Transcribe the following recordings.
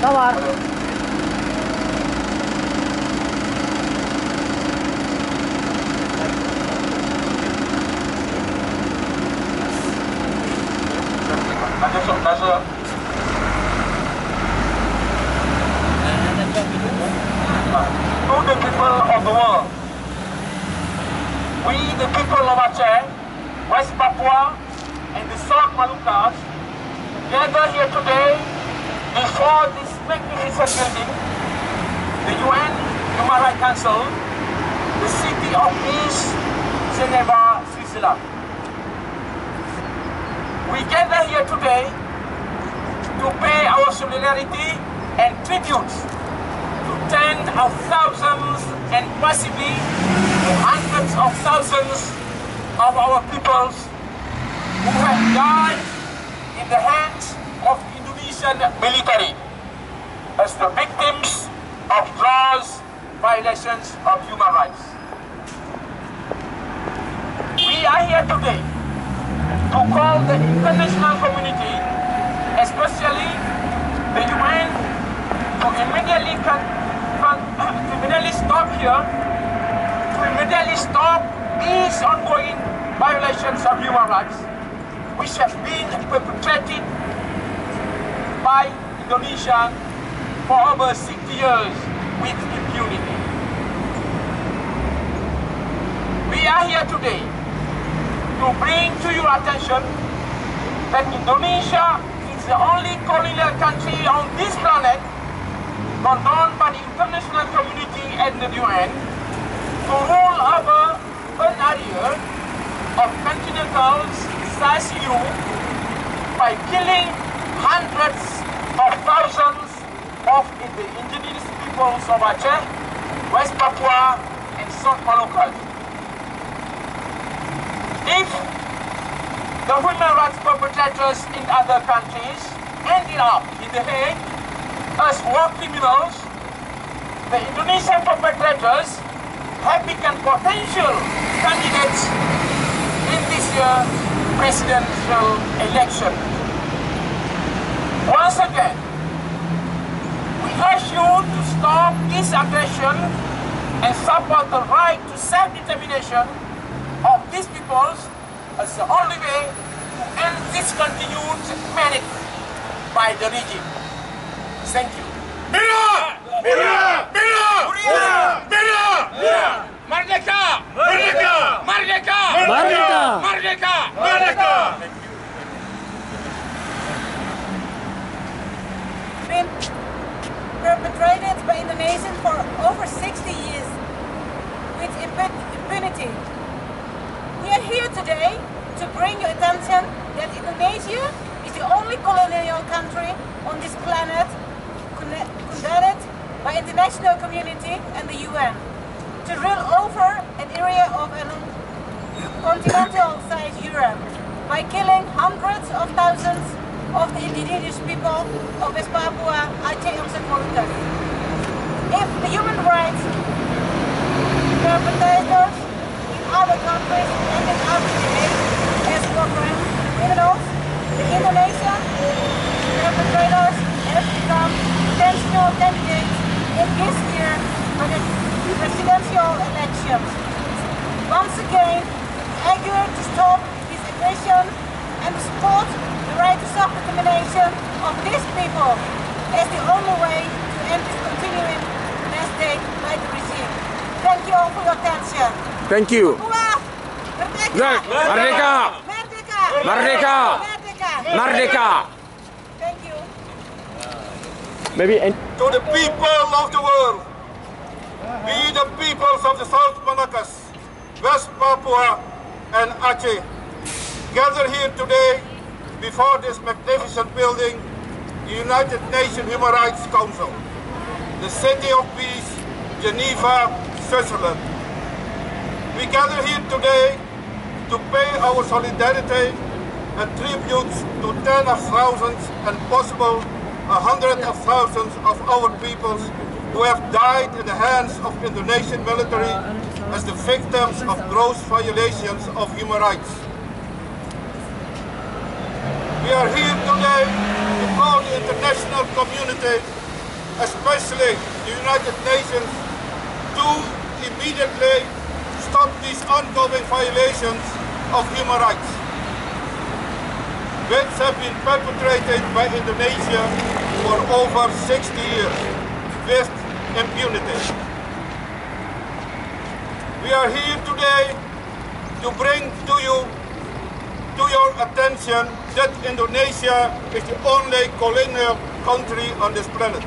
Tawar. To the people of the world, we the people of Acheh, West Papua and the South Moluccas gather here today before this magnificent building, the UN Human Rights Council, the city of East Geneva, Switzerland. We gather here today to pay our solidarity and tributes to tens of thousands and possibly hundreds of thousands of our peoples who have died in the hands of Indonesian military as the victims of gross violations of human rights. We are here today to call the international community, especially the UN, to immediately stop here, to immediately stop these ongoing violations of human rights, which have been perpetrated by Indonesia for over 60 years with impunity. We are here today to bring to your attention that Indonesia is the only colonial country on this planet condoned by the international community and the UN to rule over an area of continental-size by killing hundreds of thousands of the indigenous peoples of Acheh, West Papua and South Moluccas. If the human rights perpetrators in other countries ended up in The Hague as war criminals, the Indonesian perpetrators have become potential candidates in this year's presidential election. Once again, we urge you to stop this aggression and support the right to self-determination of these peoples as the only way to end this continued panic by the regime. Thank you. Bela! Bela! Bela! Bela! Bela! Merdeka! Merdeka! Merdeka! Merdeka! Merdeka! Merdeka! Been perpetrated by Indonesians for over 60 years with impunity. We are here today to bring your attention that Indonesia is the only colonial country on this planet condemned by international community and the UN to rule over an area of an continental-size Europe by killing hundreds of thousands of the indigenous people of West Papua, Acheh and South Moluccas. If the human rights perpetrators in other countries ended up today as war criminals, the Indonesian perpetrators have become potential candidates in this year for the presidential elections. Once again, we urge to stop this aggression and to support the right to self-determination of these people as the only way to end this continuing mass state by the regime. Thank you all for your attention. Thank you. Merdeka! Merdeka! Merdeka! Merdeka! Merdeka! Merdeka! Thank you. Maybe To the people of the world, we the peoples of the South Moluccas, West Papua and Acheh, gather here today before this magnificent building, the United Nations Human Rights Council, the City of Peace, Geneva, Switzerland. We gather here today to pay our solidarity and tributes to tens of thousands and possible hundreds of thousands of our peoples who have died in the hands of Indonesian military as the victims of gross violations of human rights. We are here today to call the international community especially the United Nations, to immediately stop these ongoing violations of human rights, which have been perpetrated by Indonesia for over 60 years with impunity. We are here today to bring to your attention that Indonesia is the only colonial country on this planet,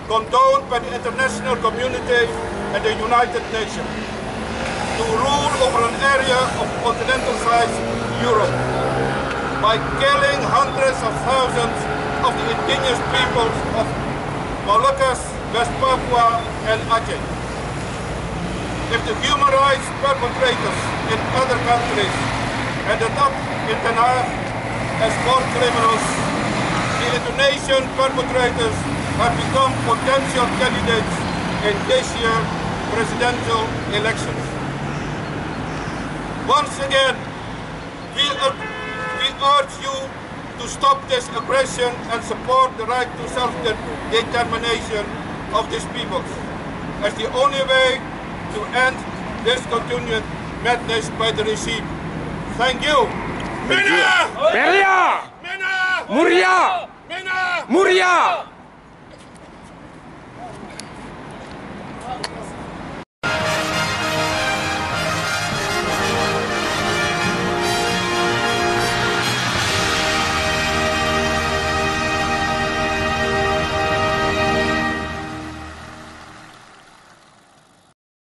condoned by the international community and the United Nations, to rule over an area of continental-size Europe by killing hundreds of thousands of the indigenous peoples of Moluccas, West Papua and Acheh. If the human rights perpetrators in other countries ended up in Den Haag as war criminals, the Indonesian perpetrators have become potential candidates in this year's presidential elections. Once again, we urge you to stop this aggression and support the right to self-determination of these peoples as the only way to end this continued madness by the regime. Thank you. Mena! Muria! Muria!